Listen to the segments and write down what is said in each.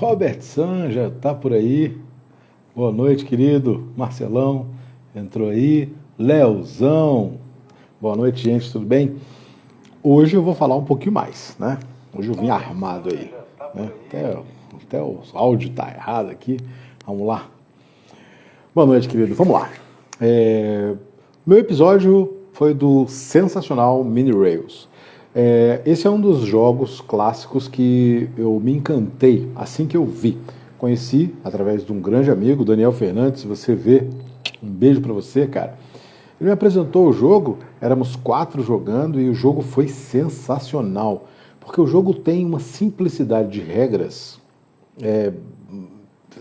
Robert San já está por aí. Boa noite, querido. Marcelão entrou aí. Leozão. Boa noite, gente. Tudo bem? Hoje eu vou falar um pouquinho mais, né? Hoje eu vim armado aí, né? Até o áudio tá errado aqui. Vamos lá. Boa noite, querido. Vamos lá. Meu episódio foi do sensacional Mini Rails. Esse é um dos jogos clássicos que eu me encantei assim que eu vi. Conheci através de um grande amigo, Daniel Fernandes. Se você vê, um beijo pra você, cara. Ele me apresentou o jogo, éramos 4 jogando e o jogo foi sensacional. Porque o jogo tem uma simplicidade de regras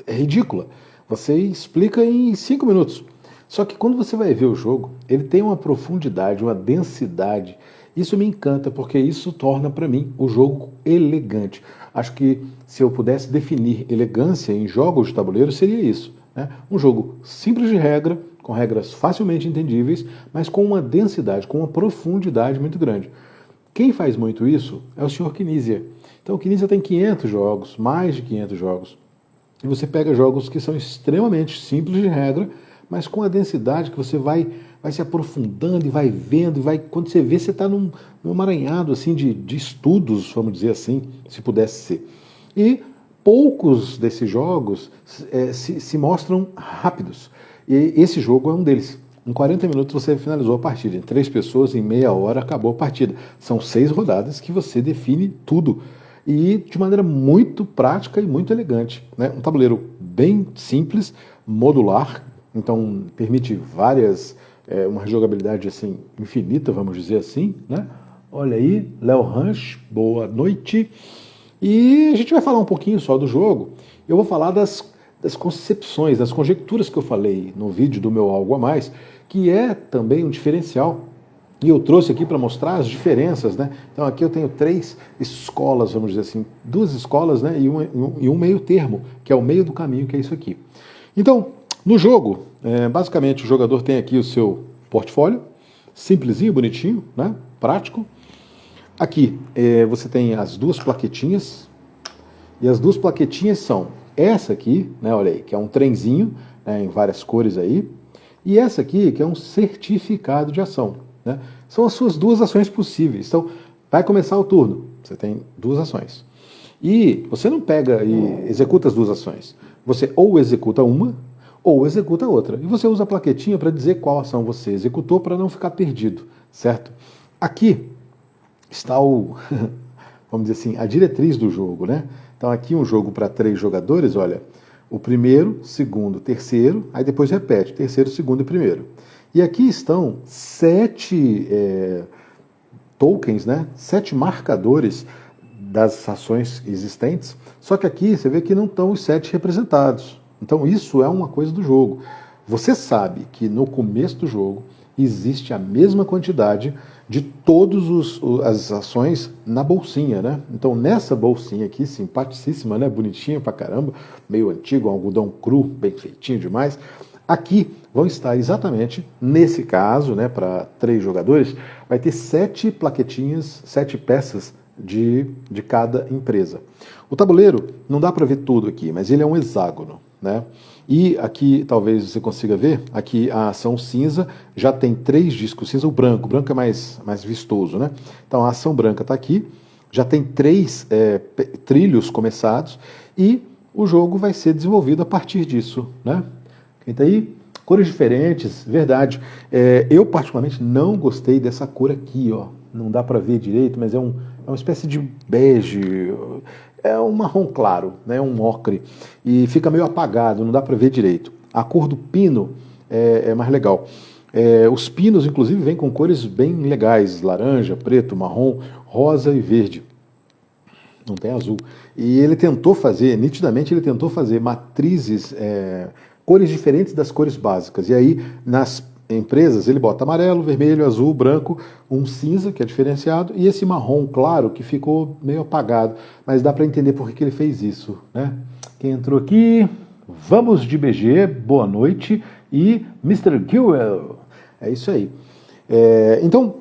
ridícula. Você explica em 5 minutos. Só que quando você vai ver o jogo, ele tem uma profundidade, uma densidade. Isso me encanta, porque isso torna para mim o jogo elegante. Acho que se eu pudesse definir elegância em jogos de tabuleiro, seria isso, né? Um jogo simples de regra, com regras facilmente entendíveis, mas com uma densidade, com uma profundidade muito grande. Quem faz muito isso é o Sr. Knizia. Então o Knizia tem 500 jogos, mais de 500 jogos. E você pega jogos que são extremamente simples de regra, mas com a densidade que você vai se aprofundando e vai vendo, e quando você vê, você está num emaranhado assim, de estudos, vamos dizer assim, se pudesse ser. E poucos desses jogos se mostram rápidos. E esse jogo é um deles. Em 40 minutos você finalizou a partida. Em 3 pessoas, em meia hora, acabou a partida. São 6 rodadas que você define tudo. E de maneira muito prática e muito elegante, né? Um tabuleiro bem simples, modular, então permite uma jogabilidade assim, infinita, vamos dizer assim, né? Olha aí, Léo Ranch, boa noite. E a gente vai falar um pouquinho só do jogo. Eu vou falar das concepções, das conjecturas que eu falei no vídeo do meu Algo a Mais, que é também um diferencial. E eu trouxe aqui para mostrar as diferenças, né? Então aqui eu tenho 3 escolas, vamos dizer assim, 2 escolas, né? E um meio termo, que é o meio do caminho, que é isso aqui. Então, no jogo, basicamente o jogador tem aqui o seu portfólio, simplesinho, bonitinho, né? Prático. Aqui você tem as 2 plaquetinhas, e as 2 plaquetinhas são essa aqui, né? Olha aí, que é um trenzinho, né? Em várias cores aí, e essa aqui, que é um certificado de ação, né? São as suas 2 ações possíveis. Então, vai começar o turno, você tem 2 ações. E você não pega e executa as 2 ações. Você ou executa uma, ou executa outra. E você usa a plaquetinha para dizer qual ação você executou para não ficar perdido, certo? Aqui está vamos dizer assim, a diretriz do jogo, né? Então aqui um jogo para 3 jogadores, olha, o primeiro, segundo, terceiro, aí depois repete, terceiro, segundo e primeiro. E aqui estão 7 tokens, né? 7 marcadores das ações existentes, só que aqui você vê que não estão os 7 representados. Então isso é uma coisa do jogo. Você sabe que no começo do jogo existe a mesma quantidade de todas as ações na bolsinha, né? Então nessa bolsinha aqui, simpaticíssima, né? Bonitinha pra caramba, meio antigo, um algodão cru, bem feitinho demais. Aqui vão estar exatamente, nesse caso, né, para 3 jogadores, vai ter 7 plaquetinhas, 7 peças de cada empresa. O tabuleiro, não dá para ver tudo aqui, mas ele é um hexágono, né? E aqui, talvez você consiga ver, aqui a ação cinza já tem 3 discos cinza, o branco é mais vistoso, né? Então a ação branca está aqui, já tem 3 trilhos começados e o jogo vai ser desenvolvido a partir disso, né? Quem tá aí? Cores diferentes, verdade. Eu particularmente não gostei dessa cor aqui, ó. Não dá para ver direito, mas é uma espécie de bege, é um marrom claro, né? Um ocre, e fica meio apagado, não dá para ver direito. A cor do pino é mais legal. Os pinos, inclusive, vêm com cores bem legais, laranja, preto, marrom, rosa e verde. Não tem azul. E ele tentou fazer, nitidamente ele tentou fazer matrizes, cores diferentes das cores básicas. E aí, nas empresas, ele bota amarelo, vermelho, azul, branco, um cinza, que é diferenciado, e esse marrom claro, que ficou meio apagado. Mas dá para entender por que ele fez isso, né? Quem entrou aqui? Vamos de BG, boa noite. E Mr. Gilwell. É isso aí. Então,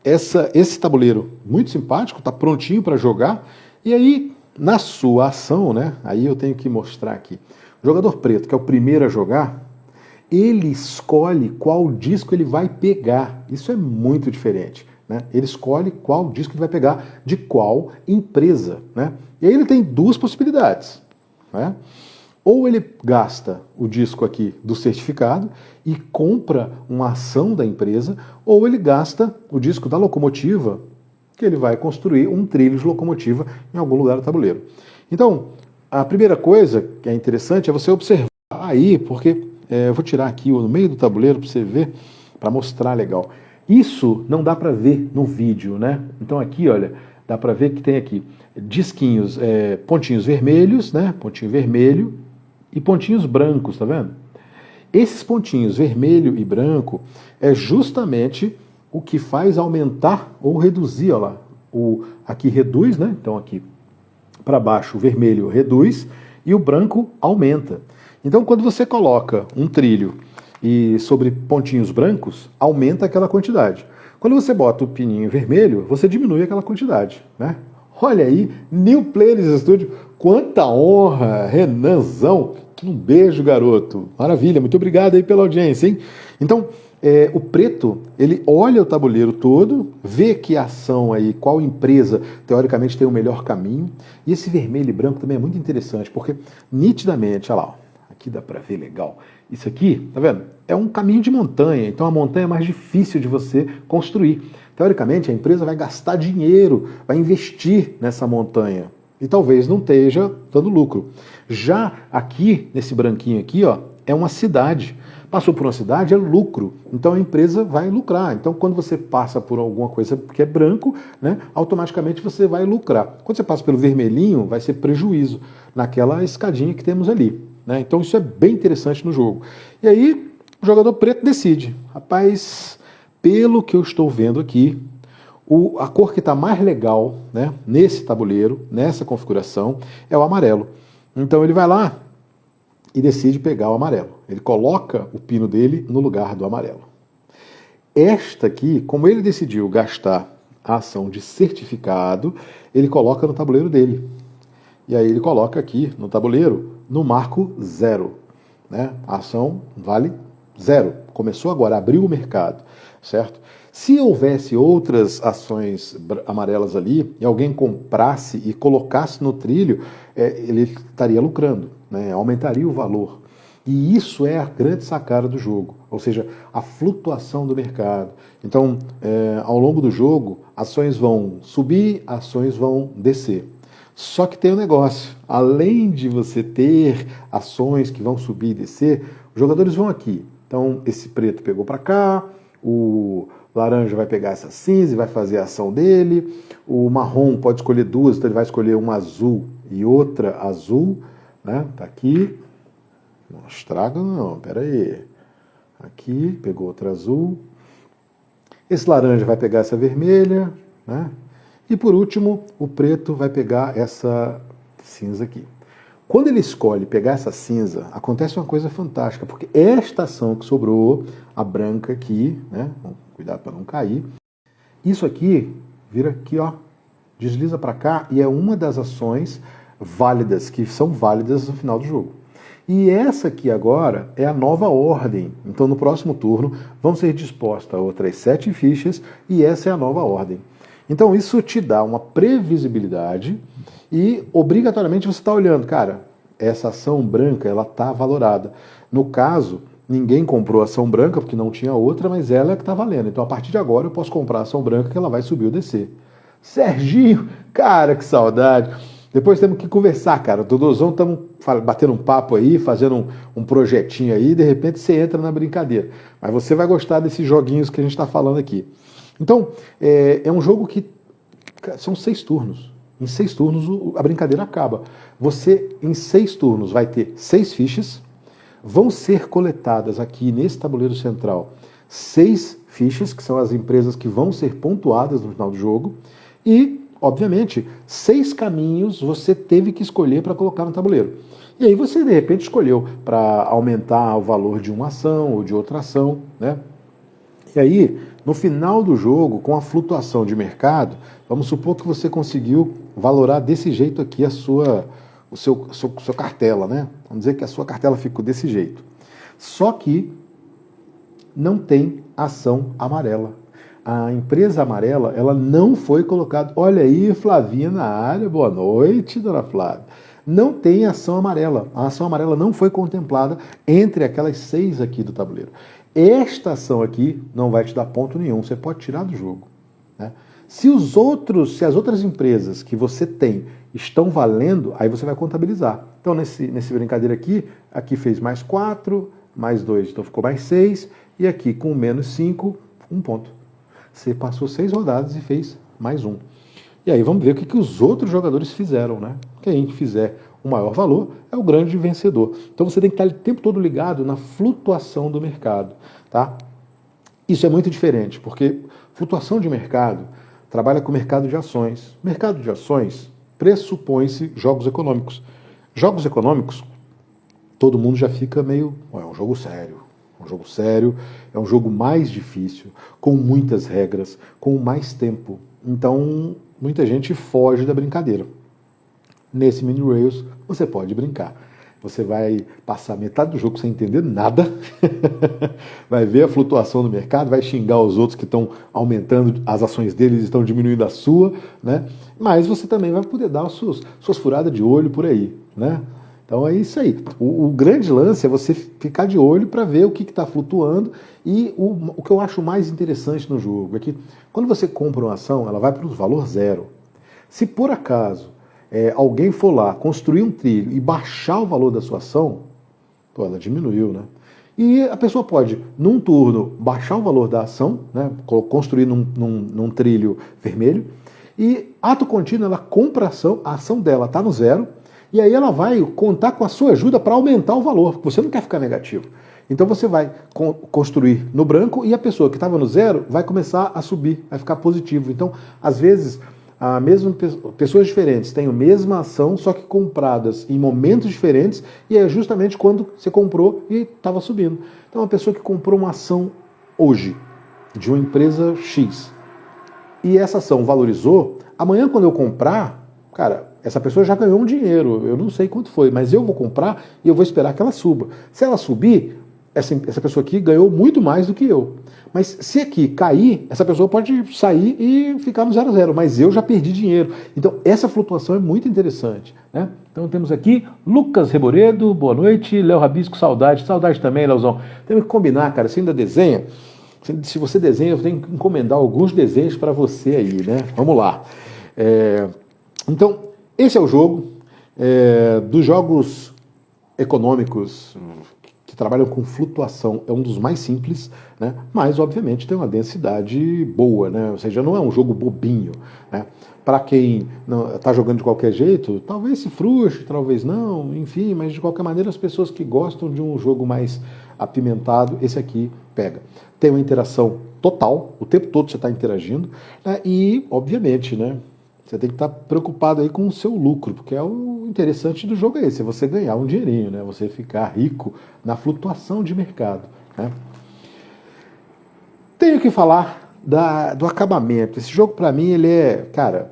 esse tabuleiro muito simpático, está prontinho para jogar. E aí, na sua ação, né, aí eu tenho que mostrar aqui, o jogador preto, que é o primeiro a jogar, ele escolhe qual disco ele vai pegar. Isso é muito diferente, né? Ele escolhe qual disco ele vai pegar de qual empresa, né? E aí ele tem duas possibilidades, né? Ou ele gasta o disco aqui do certificado e compra uma ação da empresa, ou ele gasta o disco da locomotiva, que ele vai construir um trilho de locomotiva em algum lugar do tabuleiro. Então, a primeira coisa que é interessante é você observar aí, porque eu vou tirar aqui no meio do tabuleiro para você ver, para mostrar legal. Isso não dá para ver no vídeo, né? Então aqui, olha, dá para ver que tem aqui disquinhos, pontinhos vermelhos, né? Pontinho vermelho e pontinhos brancos, tá vendo? Esses pontinhos vermelho e branco é justamente o que faz aumentar ou reduzir, olha lá. Aqui reduz, né? Então aqui para baixo o vermelho reduz e o branco aumenta. Então, quando você coloca um trilho e sobre pontinhos brancos, aumenta aquela quantidade. Quando você bota o pininho vermelho, você diminui aquela quantidade, né? Olha aí, New Players Studio, quanta honra, Renanzão. Um beijo, garoto. Maravilha, muito obrigado aí pela audiência, hein? Então, o preto, ele olha o tabuleiro todo, vê que ação aí, qual empresa, teoricamente, tem o melhor caminho. E esse vermelho e branco também é muito interessante, porque nitidamente, olha lá, ó, aqui dá para ver legal. Isso aqui, tá vendo? É um caminho de montanha, então a montanha é mais difícil de você construir. Teoricamente, a empresa vai gastar dinheiro, vai investir nessa montanha e talvez não esteja dando lucro. Já aqui, nesse branquinho aqui, ó, é uma cidade. Passou por uma cidade, é lucro. Então a empresa vai lucrar. Então quando você passa por alguma coisa que é branco, né, automaticamente você vai lucrar. Quando você passa pelo vermelhinho, vai ser prejuízo naquela escadinha que temos ali, né? Então isso é bem interessante no jogo. E aí o jogador preto decide. Rapaz, pelo que eu estou vendo aqui, a cor que está mais legal, né, nesse tabuleiro, nessa configuração, é o amarelo. Então ele vai lá e decide pegar o amarelo. Ele coloca o pino dele no lugar do amarelo. Esta aqui, como ele decidiu gastar a ação de certificado, ele coloca no tabuleiro dele. E aí ele coloca aqui no tabuleiro, no marco 0. Né? A ação vale 0. Começou agora, abriu o mercado, certo? Se houvesse outras ações amarelas ali, e alguém comprasse e colocasse no trilho, ele estaria lucrando, né? Aumentaria o valor. E isso é a grande sacada do jogo, ou seja, a flutuação do mercado. Então, ao longo do jogo, ações vão subir, ações vão descer. Só que tem um negócio, além de você ter ações que vão subir e descer, os jogadores vão aqui. Então, esse preto pegou para cá, o laranja vai pegar essa cinza e vai fazer a ação dele, o marrom pode escolher duas, então ele vai escolher uma azul e outra azul, né? Tá aqui, não estraga não, pera aí. Aqui, pegou outra azul. Esse laranja vai pegar essa vermelha, né? E por último, o preto vai pegar essa cinza aqui. Quando ele escolhe pegar essa cinza, acontece uma coisa fantástica, porque esta ação que sobrou, a branca aqui, né? Cuidado para não cair. Isso aqui vira aqui, ó, desliza para cá e é uma das ações válidas, que são válidas no final do jogo. E essa aqui agora é a nova ordem. Então no próximo turno vão ser dispostas outras 7 fichas e essa é a nova ordem. Então isso te dá uma previsibilidade e obrigatoriamente você está olhando, cara, essa ação branca ela está valorada. No caso, ninguém comprou a ação branca porque não tinha outra, mas ela é que está valendo. Então a partir de agora eu posso comprar a ação branca que ela vai subir ou descer. Serginho, cara, que saudade. Depois temos que conversar, cara. O Dodozão estamos batendo um papo aí, fazendo um projetinho aí, e de repente você entra na brincadeira. Mas você vai gostar desses joguinhos que a gente está falando aqui. Então, é um jogo que são 6 turnos. Em 6 turnos a brincadeira acaba. Você, em 6 turnos, vai ter 6 fichas. Vão ser coletadas aqui nesse tabuleiro central 6 fichas, que são as empresas que vão ser pontuadas no final do jogo. E, obviamente, 6 caminhos você teve que escolher para colocar no tabuleiro. E aí você, de repente, escolheu para aumentar o valor de uma ação ou de outra ação, né? E aí, no final do jogo, com a flutuação de mercado, vamos supor que você conseguiu valorar desse jeito aqui a sua cartela, né? Vamos dizer que a sua cartela ficou desse jeito. Só que não tem ação amarela. A empresa amarela, ela não foi colocada. Olha aí, Flavinha na área, boa noite, dona Flávia. Não tem ação amarela. A ação amarela não foi contemplada entre aquelas 6 aqui do tabuleiro. Esta ação aqui não vai te dar ponto nenhum, você pode tirar do jogo, né? Se as outras empresas que você tem estão valendo, aí você vai contabilizar. Então, nesse brincadeira aqui fez mais 4, mais 2, então ficou mais 6, e aqui com menos 5, 1 ponto. Você passou 6 rodadas e fez mais 1. E aí vamos ver o que os outros jogadores fizeram, né? Quem fizer o maior valor é o grande vencedor. Então você tem que estar o tempo todo ligado na flutuação do mercado, tá? Isso é muito diferente, porque flutuação de mercado trabalha com o mercado de ações. Mercado de ações pressupõe-se jogos econômicos. Jogos econômicos, todo mundo já fica meio... é um jogo sério. Um jogo sério, é um jogo mais difícil, com muitas regras, com mais tempo. Então, muita gente foge da brincadeira. Nesse Mini Rails, você pode brincar. Você vai passar metade do jogo sem entender nada, vai ver a flutuação do mercado, vai xingar os outros que estão aumentando as ações deles e estão diminuindo a sua, né? Mas você também vai poder dar as suas furadas de olho por aí, né? Então é isso aí. O grande lance é você ficar de olho para ver o que está flutuando, e o que eu acho mais interessante no jogo é que quando você compra uma ação, ela vai para o valor 0. Se por acaso alguém for lá construir um trilho e baixar o valor da sua ação, pô, ela diminuiu, né? E a pessoa pode, num turno, baixar o valor da ação, né? Construir num trilho vermelho, e ato contínuo ela compra a ação dela está no 0, e aí ela vai contar com a sua ajuda para aumentar o valor, porque você não quer ficar negativo. Então você vai construir no branco, e a pessoa que estava no 0 vai começar a subir, vai ficar positivo. Então, às vezes, pessoas diferentes têm a mesma ação, só que compradas em momentos diferentes, e é justamente quando você comprou e estava subindo. Então, uma pessoa que comprou uma ação hoje, de uma empresa X, e essa ação valorizou, amanhã quando eu comprar, cara, essa pessoa já ganhou um dinheiro, eu não sei quanto foi, mas eu vou comprar e eu vou esperar que ela suba. Se ela subir, essa pessoa aqui ganhou muito mais do que eu. Mas se aqui cair, essa pessoa pode sair e ficar no 0 a 0, mas eu já perdi dinheiro. Então essa flutuação é muito interessante, né? Então temos aqui Lucas Reboredo, boa noite. Léo Rabisco, saudade também, Leozão. Temos que combinar, cara, você ainda desenha? Se você desenha, eu tenho que encomendar alguns desenhos para você aí, né? Vamos lá. Então, esse é o jogo dos jogos econômicos que trabalham com flutuação. É um dos mais simples, né? Mas, obviamente, tem uma densidade boa, né? Ou seja, não é um jogo bobinho, né? Para quem está jogando de qualquer jeito, talvez se frustre, talvez não, enfim, mas de qualquer maneira as pessoas que gostam de um jogo mais apimentado, esse aqui pega. Tem uma interação total, o tempo todo você está interagindo, né? E, obviamente, né? Você tem que estar preocupado aí com o seu lucro, porque o interessante do jogo é esse, é você ganhar um dinheirinho, né? Você ficar rico na flutuação de mercado, né? Tenho que falar do acabamento. Esse jogo, para mim, ele cara,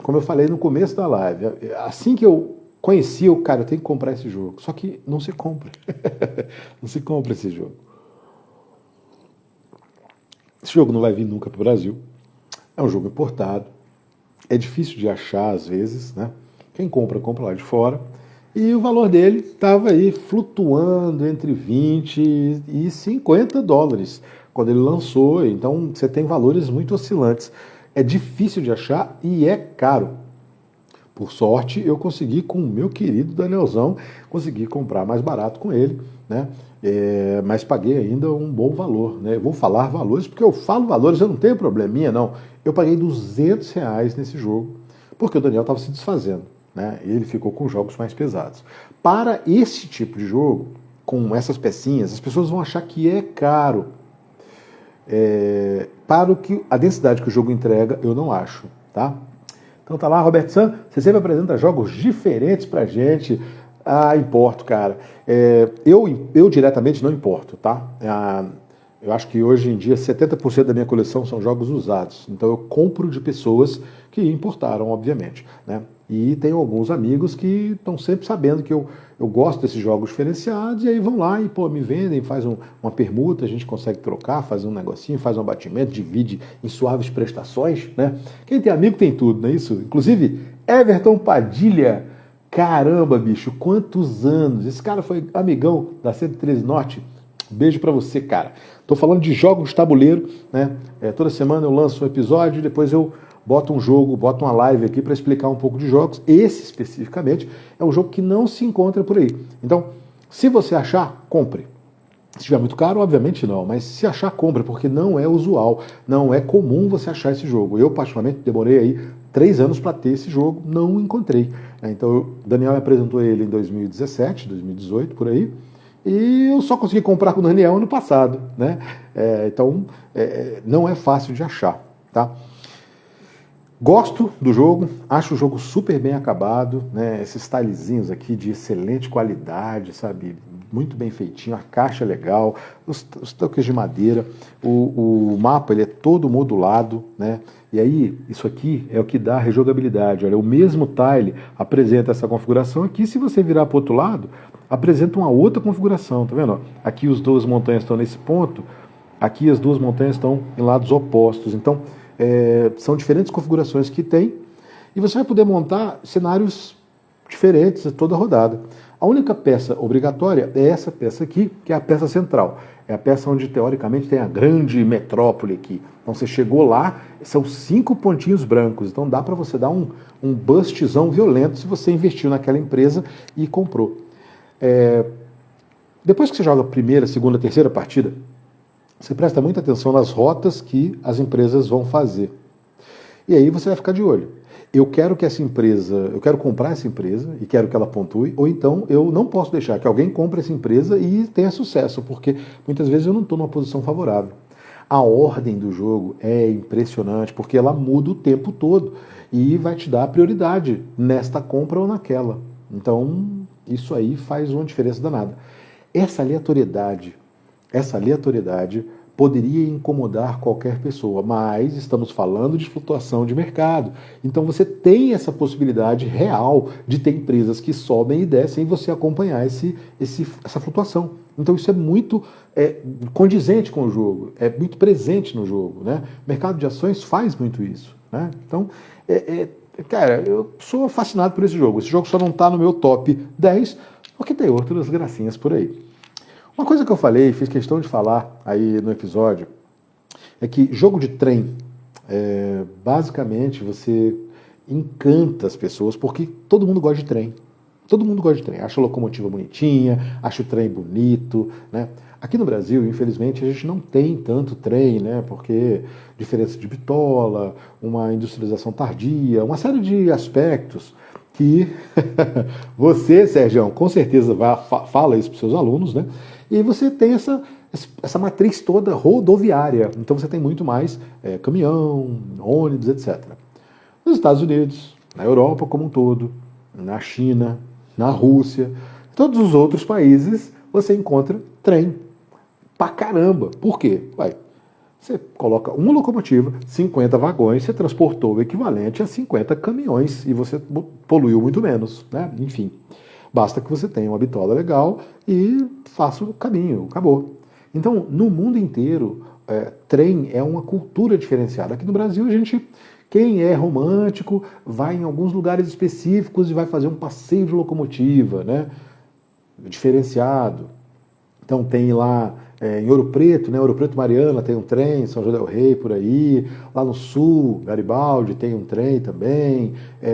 como eu falei no começo da live, assim que eu conheci, eu tenho que comprar esse jogo. Só que não se compra. Não se compra esse jogo. Esse jogo não vai vir nunca para o Brasil. É um jogo importado. É difícil de achar às vezes, né? Quem compra, compra lá de fora. E o valor dele estava aí flutuando entre 20 e 50 dólares quando ele lançou. Então você tem valores muito oscilantes. É difícil de achar e é caro. Por sorte, eu consegui com o meu querido Danielzão, consegui comprar mais barato com ele, né? Mas paguei ainda um bom valor, né? Eu vou falar valores, porque eu falo valores, eu não tenho probleminha, não. Eu paguei R$200 nesse jogo, porque o Daniel estava se desfazendo, né? E ele ficou com jogos mais pesados. Para esse tipo de jogo, com essas pecinhas, as pessoas vão achar que é caro. Para a densidade que o jogo entrega, eu não acho, tá? Então tá lá, Roberto San, você sempre apresenta jogos diferentes pra gente. Importo, cara. Eu diretamente não importo, tá? Eu acho que hoje em dia 70% da minha coleção são jogos usados. Então eu compro de pessoas que importaram, obviamente, né? E tenho alguns amigos que estão sempre sabendo que eu gosto desses jogos diferenciados e aí vão lá e pô, me vendem, faz uma permuta, a gente consegue trocar, faz um negocinho, faz um abatimento, divide em suaves prestações, né? Quem tem amigo tem tudo, não é isso? Inclusive, Everton Padilha, caramba, bicho, quantos anos! Esse cara foi amigão da 113 Norte. Beijo pra você, cara. Tô falando de jogos de tabuleiro, né? Toda semana eu lanço um episódio e depois eu boto um jogo, boto uma live aqui para explicar um pouco de jogos. Esse especificamente é um jogo que não se encontra por aí. Então, se você achar, compre. Se estiver muito caro, obviamente não, mas se achar, compre, porque não é usual, não é comum você achar esse jogo. Eu, particularmente, demorei aí 3 anos para ter esse jogo, não encontrei. Então, o Daniel me apresentou ele em 2017, 2018, por aí, e eu só consegui comprar com o Daniel ano passado, né? Então, não é fácil de achar, tá? Gosto do jogo, acho o jogo super bem acabado, né? Esses stylezinhos aqui de excelente qualidade, sabe? Muito bem feitinho, a caixa é legal, os toques de madeira, o mapa ele é todo modulado, né? E aí, isso aqui é o que dá a rejogabilidade. Olha, o mesmo tile apresenta essa configuração aqui, se você virar para o outro lado, apresenta uma outra configuração, tá vendo? Aqui as duas montanhas estão nesse ponto, aqui as duas montanhas estão em lados opostos. Então, são diferentes configurações que tem e você vai poder montar cenários diferentes a toda rodada. A única peça obrigatória é essa peça aqui, que é a peça central. É a peça onde, teoricamente, tem a grande metrópole aqui. Então, você chegou lá, são 5 pontinhos brancos. Então, dá para você dar um bustzão violento se você investiu naquela empresa e comprou. Depois que você joga a primeira, segunda, terceira partida, você presta muita atenção nas rotas que as empresas vão fazer. E aí você vai ficar de olho. Eu quero comprar essa empresa e quero que ela pontue, ou então eu não posso deixar que alguém compre essa empresa e tenha sucesso, porque muitas vezes eu não estou numa posição favorável. A ordem do jogo é impressionante, porque ela muda o tempo todo e vai te dar prioridade nesta compra ou naquela. Então, isso aí faz uma diferença danada. Essa aleatoriedade poderia incomodar qualquer pessoa, mas estamos falando de flutuação de mercado. Então você tem essa possibilidade real de ter empresas que sobem e descem e você acompanhar essa flutuação. Então isso é muito condizente com o jogo, é muito presente no jogo, né? O mercado de ações faz muito isso, né? Então, cara, eu sou fascinado por esse jogo. Esse jogo só não está no meu top 10, porque tem outras gracinhas por aí. Uma coisa que eu falei, fiz questão de falar aí no episódio, é que jogo de trem, basicamente você encanta as pessoas, porque todo mundo gosta de trem. Todo mundo gosta de trem, acha a locomotiva bonitinha, acha o trem bonito, né? Aqui no Brasil, infelizmente, a gente não tem tanto trem, né? Porque diferença de bitola, uma industrialização tardia, uma série de aspectos que você, Sérgio, com certeza fala isso para os seus alunos, né? E você tem essa matriz toda rodoviária. Então você tem muito mais caminhão, ônibus, etc. Nos Estados Unidos, na Europa como um todo, na China, na Rússia, todos os outros países, você encontra trem. Pra caramba. Por quê? Você coloca uma locomotiva, 50 vagões, você transportou o equivalente a 50 caminhões e você poluiu muito menos, né? Enfim. Basta que você tenha uma bitola legal e faça o caminho, acabou. Então, no mundo inteiro, trem é uma cultura diferenciada. Aqui no Brasil, quem é romântico, vai em alguns lugares específicos e vai fazer um passeio de locomotiva, né? Diferenciado. Então, tem lá em Ouro Preto, né? Ouro Preto Mariana tem um trem, São João del Rei por aí, lá no sul, Garibaldi tem um trem também,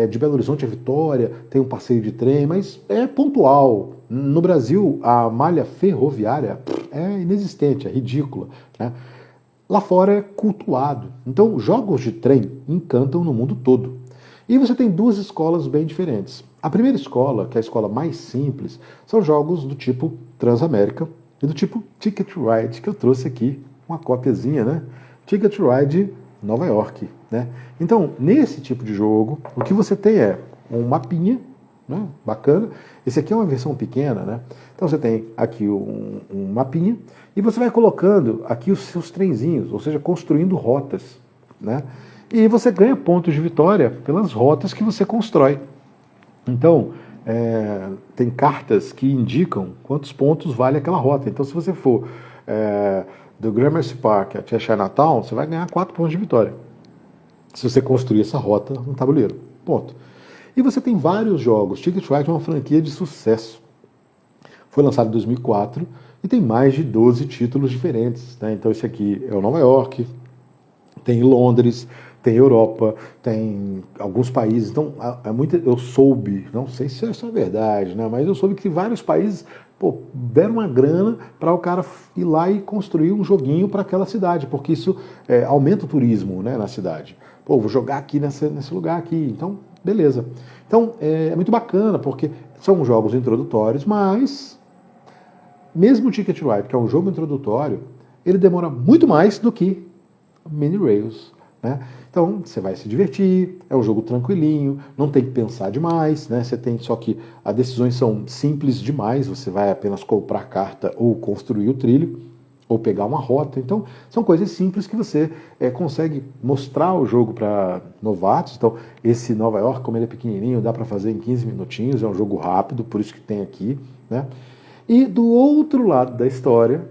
de Belo Horizonte a Vitória tem um passeio de trem, mas é pontual. No Brasil, a malha ferroviária é inexistente, é ridícula, né? Lá fora é cultuado. Então, jogos de trem encantam no mundo todo. E você tem duas escolas bem diferentes. A primeira escola, que é a escola mais simples, são jogos do tipo Transamérica, e do tipo Ticket Ride, que eu trouxe aqui, uma cópiazinha, né? Ticket Ride Nova York, né? Então, nesse tipo de jogo, o que você tem é um mapinha, né? Bacana. Esse aqui é uma versão pequena, né? Então você tem aqui um mapinha e você vai colocando aqui os seus trenzinhos, ou seja, construindo rotas, né? E você ganha pontos de vitória pelas rotas que você constrói. Então, tem cartas que indicam quantos pontos vale aquela rota. Então, se você for do Gramercy Park até Chinatown, você vai ganhar 4 pontos de vitória. Se você construir essa rota no tabuleiro. Ponto. E você tem vários jogos. Ticket Ride é uma franquia de sucesso. Foi lançado em 2004 e tem mais de 12 títulos diferentes, né? Então esse aqui é o Nova York, tem Londres, tem Europa, tem alguns países. Então eu soube, não sei se isso é verdade, né? Mas eu soube que vários países deram uma grana para o cara ir lá e construir um joguinho para aquela cidade, porque isso aumenta o turismo, né, na cidade. Vou jogar aqui nesse lugar aqui, então beleza. Então é muito bacana, porque são jogos introdutórios, mas mesmo o Ticket Ride, que é um jogo introdutório, ele demora muito mais do que Mini Rails, né? Então você vai se divertir, é um jogo tranquilinho, não tem que pensar demais, né? Você tem só que as decisões são simples demais, você vai apenas comprar carta ou construir o trilho, ou pegar uma rota. Então são coisas simples que você consegue mostrar o jogo para novatos. Então esse Nova York, como ele é pequenininho, dá para fazer em 15 minutinhos, é um jogo rápido, por isso que tem aqui, né? E do outro lado da história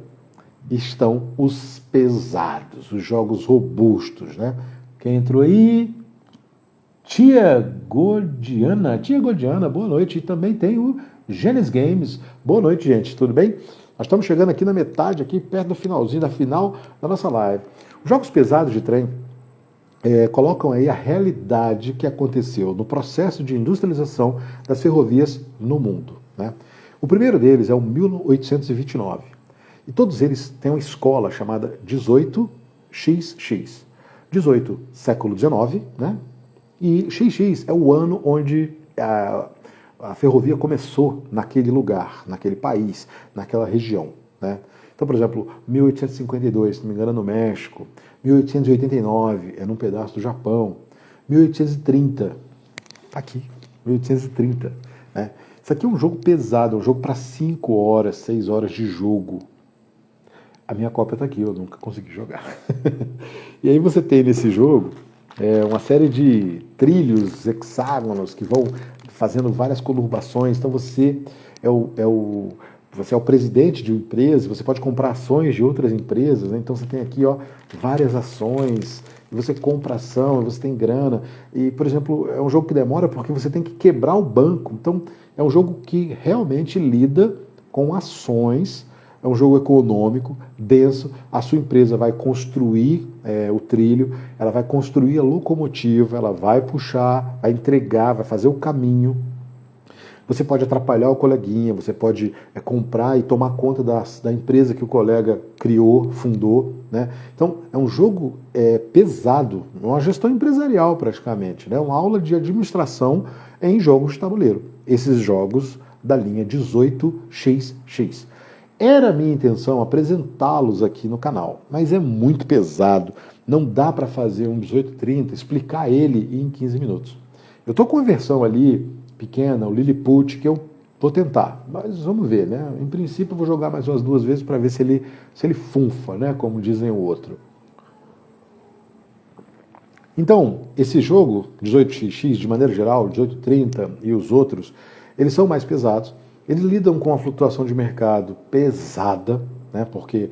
estão os pesados, os jogos robustos, né? Quem entrou aí? Tia Godiana, boa noite. E também tem o Genesis Games. Boa noite, gente, tudo bem? Nós estamos chegando aqui na metade, aqui perto do finalzinho, da final da nossa live. Os jogos pesados de trem colocam aí a realidade que aconteceu no processo de industrialização das ferrovias no mundo, né? O primeiro deles é o 1829. E todos eles têm uma escola chamada 18XX. 18, século XIX, né? E XX é o ano onde a ferrovia começou naquele lugar, naquele país, naquela região, né? Então, por exemplo, 1852, se não me engano, é no México. 1889 é num pedaço do Japão. 1830, tá aqui, 1830, né? Isso aqui é um jogo pesado, é um jogo para 5 horas, 6 horas de jogo. A minha cópia está aqui, eu nunca consegui jogar. E aí você tem nesse jogo uma série de trilhos, hexágonos, que vão fazendo várias conurbações. Então você você é o presidente de uma empresa, você pode comprar ações de outras empresas, né? Então você tem aqui várias ações, você compra ação, você tem grana. E, por exemplo, é um jogo que demora porque você tem que quebrar o banco. Então é um jogo que realmente lida com ações. É um jogo econômico, denso. A sua empresa vai construir o trilho, ela vai construir a locomotiva, ela vai puxar, vai entregar, vai fazer o caminho. Você pode atrapalhar o coleguinha, você pode comprar e tomar conta da empresa que o colega criou, fundou, né? Então, é um jogo pesado, uma gestão empresarial praticamente, né? Uma aula de administração em jogos de tabuleiro. Esses jogos da linha 18XX. Era minha intenção apresentá-los aqui no canal, mas é muito pesado. Não dá para fazer um 1830, explicar ele em 15 minutos. Eu estou com uma versão ali pequena, o Lilliput, que eu vou tentar, mas vamos ver, né? Em princípio eu vou jogar mais umas 2 vezes para ver se ele funfa, né? Como dizem o outro. Então, esse jogo, 18XX, de maneira geral, 1830 e os outros, eles são mais pesados. Eles lidam com a flutuação de mercado pesada, né? Porque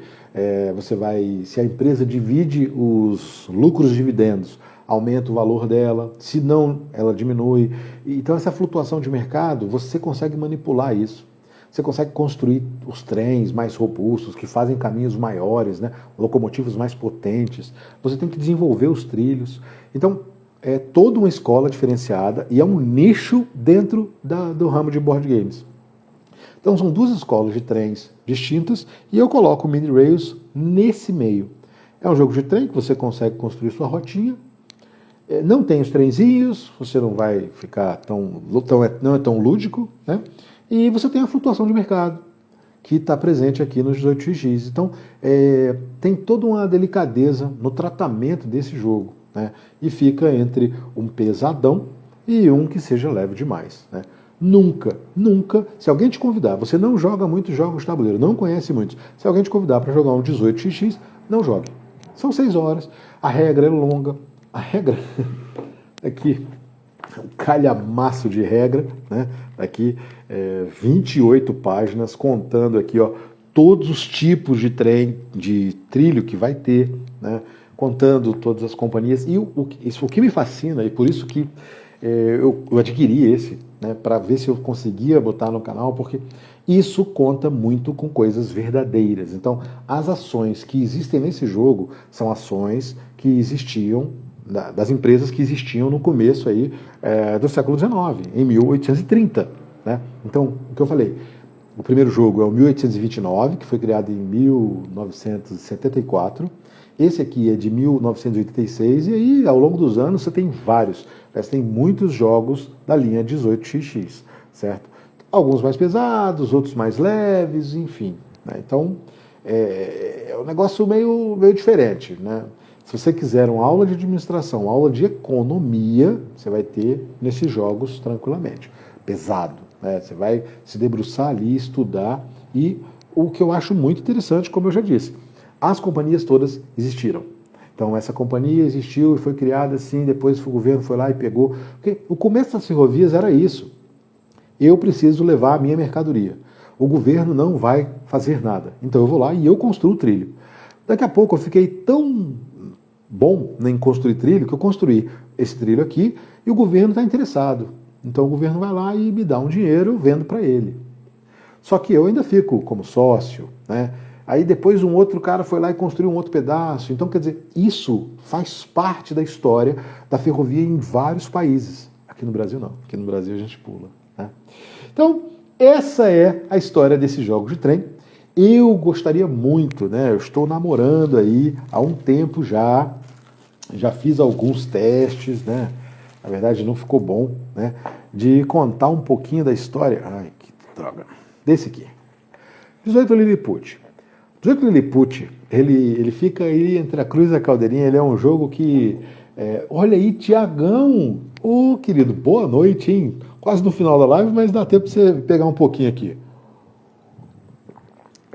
se a empresa divide os lucros e dividendos, aumenta o valor dela, se não, ela diminui. Então essa flutuação de mercado, você consegue manipular isso. Você consegue construir os trens mais robustos, que fazem caminhos maiores, né? Locomotivas mais potentes. Você tem que desenvolver os trilhos. Então, é toda uma escola diferenciada e é um nicho dentro do ramo de board games. Então são 2 escolas de trens distintas e eu coloco o Mini Rails nesse meio. É um jogo de trem que você consegue construir sua rotinha. Não tem os trenzinhos, você não vai ficar não é tão lúdico, né? E você tem a flutuação de mercado, que está presente aqui nos 18x. Então, tem toda uma delicadeza no tratamento desse jogo, né? E fica entre um pesadão e um que seja leve demais, né? Nunca, nunca, se alguém te convidar, você não joga muitos jogos de tabuleiro, não conhece muitos, se alguém te convidar para jogar um 18xx, não jogue. São 6 horas, a regra é longa, a regra aqui é um calhamaço de regra, né? Aqui 28 páginas contando aqui, ó, todos os tipos de trem, de trilho que vai ter, né? Contando todas as companhias. E o que me fascina, e por isso que eu adquiri esse, né, para ver se eu conseguia botar no canal, porque isso conta muito com coisas verdadeiras. Então, as ações que existem nesse jogo são ações que existiam, das empresas que existiam no começo aí, do século XIX, em 1830. Né? Então, o que eu falei, o primeiro jogo é o 1829, que foi criado em 1974. Esse aqui é de 1986, e aí, ao longo dos anos, você tem vários. Você tem muitos jogos da linha 18xx, certo? Alguns mais pesados, outros mais leves, enfim. Né? Então, é um negócio meio diferente. Né? Se você quiser uma aula de administração, uma aula de economia, você vai ter nesses jogos tranquilamente. Pesado. Né? Você vai se debruçar ali, estudar, e o que eu acho muito interessante, como eu já disse, as companhias todas existiram. Então, essa companhia existiu e foi criada assim, depois o governo foi lá e pegou. Porque o começo das ferrovias era isso. Eu preciso levar a minha mercadoria. O governo não vai fazer nada. Então, eu vou lá e eu construo o trilho. Daqui a pouco, eu fiquei tão bom em construir trilho que eu construí esse trilho aqui e o governo está interessado. Então, o governo vai lá e me dá um dinheiro, eu vendo para ele. Só que eu ainda fico como sócio, né? Aí depois um outro cara foi lá e construiu um outro pedaço. Então, quer dizer, isso faz parte da história da ferrovia em vários países. Aqui no Brasil não. Aqui no Brasil a gente pula. Né? Então, essa é a história desse jogo de trem. Eu gostaria muito, né? Eu estou namorando aí há um tempo já. Já fiz alguns testes, né? Na verdade não ficou bom, né? De contar um pouquinho da história. Ai, que droga. Desse aqui. 18 Lilliput. 18 Lilliput, ele fica aí entre a cruz e a caldeirinha, ele é um jogo que... olha aí, Tiagão! Ô, querido, boa noite, hein? Quase no final da live, mas dá tempo para você pegar um pouquinho aqui.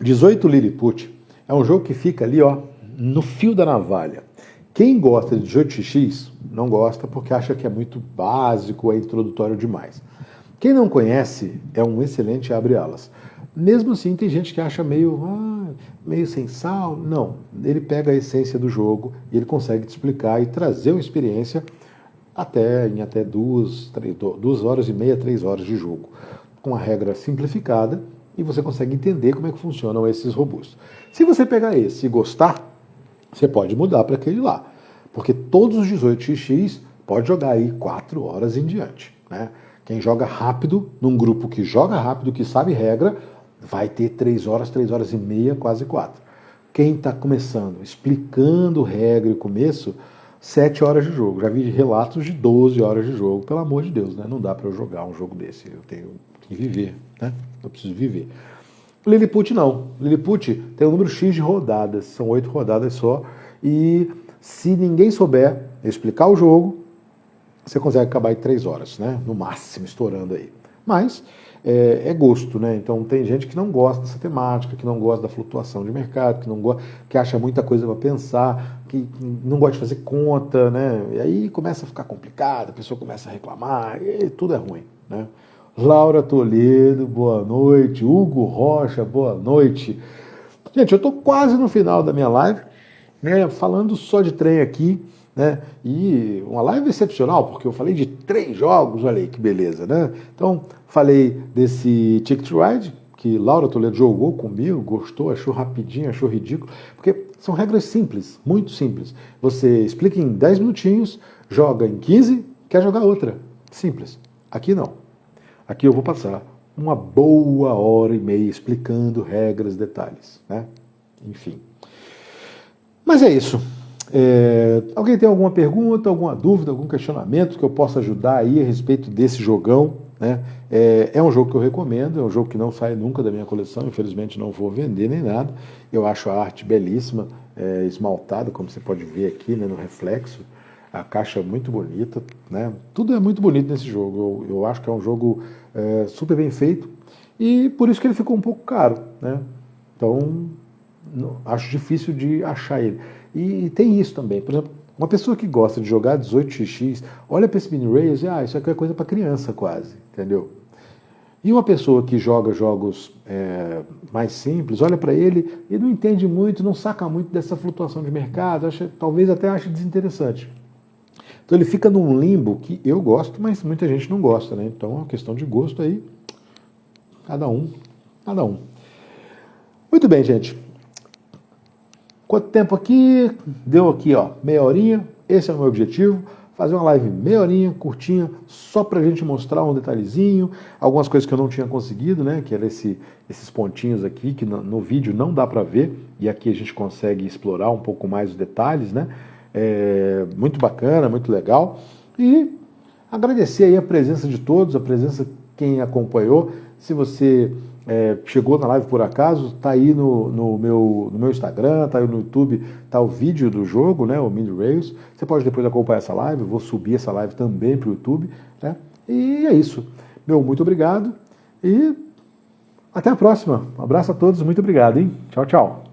18 Lilliput é um jogo que fica ali, ó, no fio da navalha. Quem gosta de 18xx não gosta porque acha que é muito básico, é introdutório demais. Quem não conhece é um excelente abre-alas. Mesmo assim, tem gente que acha meio sem sal. Não, ele pega a essência do jogo e ele consegue te explicar e trazer uma experiência em até 2 horas e meia, 3 horas de jogo. Com a regra simplificada e você consegue entender como é que funcionam esses robôs. Se você pegar esse e gostar, você pode mudar para aquele lá. Porque todos os 18xx pode jogar aí 4 horas em diante. Né? Quem joga rápido, num grupo que joga rápido, que sabe regra, vai ter 3 horas e meia, quase 4. Quem está começando, explicando regra e começo, 7 horas de jogo. Já vi relatos de 12 horas de jogo. Pelo amor de Deus, né? Não dá para eu jogar um jogo desse. Eu tenho que viver, né? Eu preciso viver. Lilliput não. Lilliput tem um número X de rodadas. São 8 rodadas só. E se ninguém souber explicar o jogo, você consegue acabar em 3 horas, né? No máximo, estourando aí. Mas é gosto, né? Então tem gente que não gosta dessa temática, que não gosta da flutuação de mercado, que acha muita coisa para pensar, que não gosta de fazer conta, né? E aí começa a ficar complicado, a pessoa começa a reclamar, e tudo é ruim, né? Laura Toledo, boa noite. Hugo Rocha, boa noite. Gente, eu estou quase no final da minha live, né? Falando só de trem aqui. Né? E uma live excepcional, porque eu falei de 3 jogos, olha aí que beleza, né? Então, falei desse Ticket Ride, que Laura Toledo jogou comigo, gostou, achou rapidinho, achou ridículo, porque são regras simples, muito simples. Você explica em 10 minutinhos, joga em 15, quer jogar outra. Simples. Aqui não. Aqui eu vou passar uma boa hora e meia explicando regras, detalhes, né? Enfim. Mas é isso. Alguém tem alguma pergunta, alguma dúvida, algum questionamento que eu possa ajudar aí a respeito desse jogão? Né? É um jogo que eu recomendo, é um jogo que não sai nunca da minha coleção, infelizmente não vou vender nem nada. Eu acho a arte belíssima, esmaltada, como você pode ver aqui, né, no reflexo. A caixa é muito bonita, né? Tudo é muito bonito nesse jogo. Eu acho que é um jogo super bem feito e por isso que ele ficou um pouco caro, né? Então, acho difícil de achar ele. E tem isso também, por exemplo, uma pessoa que gosta de jogar 18xx, olha para esse mini Rails e isso aqui é coisa para criança quase, entendeu? E uma pessoa que joga jogos mais simples, olha para ele e não entende muito, não saca muito dessa flutuação de mercado, talvez até ache desinteressante. Então ele fica num limbo que eu gosto, mas muita gente não gosta, né? Então é uma questão de gosto aí, cada um, cada um. Muito bem, gente. Quanto tempo aqui? Deu aqui, ó, meia horinha. Esse é o meu objetivo. Fazer uma live meia horinha, curtinha, só pra gente mostrar um detalhezinho, algumas coisas que eu não tinha conseguido, né? Que eram esses pontinhos aqui, que no vídeo não dá pra ver, e aqui a gente consegue explorar um pouco mais os detalhes, né? Muito bacana, muito legal. E agradecer aí a presença de todos, a presença de quem acompanhou. Se você chegou na live por acaso, tá aí no meu Instagram, tá aí no YouTube, tá o vídeo do jogo, né, o Mini Rails. Você pode depois acompanhar essa live, eu vou subir essa live também para o YouTube, né? E é isso. Meu muito obrigado e até a próxima. Um abraço a todos, muito obrigado, hein? Tchau, tchau.